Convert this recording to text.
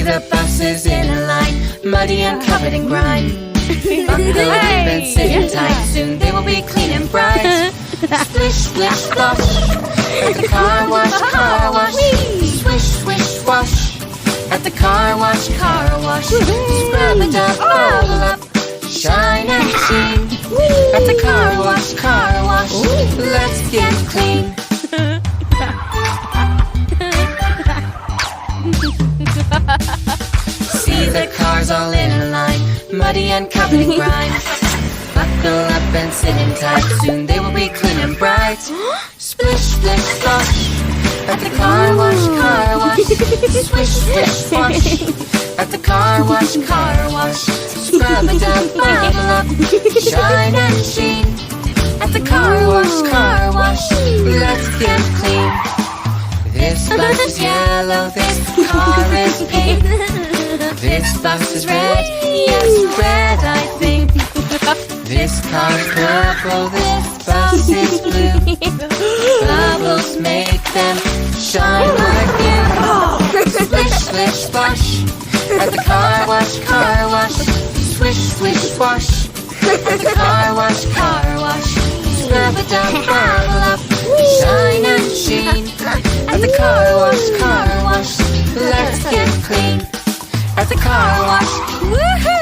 See the buses in a line, muddy and covered in grime. Buckle up and sit in tight, soon they will be clean and bright. Splish, splish, splosh, at the car wash, car wash. Swish, swish, swash, at the car wash, car wash. Scrub it up, bubble up, shine and sheen. At the car wash, let's get clean. See the cars all in a line, muddy and covered in grime. Buckle up and sit in tight, soon they will be clean and bright. Splish, splish, splash, at the car wash, car wash. Swish, swish, swash, at the car wash, scrub it up, bubble up, shine and sheen. At the car wash, let's get clean. This bus is yellow, this car is pink. This bus is red, yes, red I think. This car is purple, this bus is blue. Bubbles make them shine like you. Splish, splish, splash, at the car wash, swish, swish, swash, at the car wash, scrub it up, bubble up, shine and sheen. At the car wash, let's get clean. At the car wash, woohoo!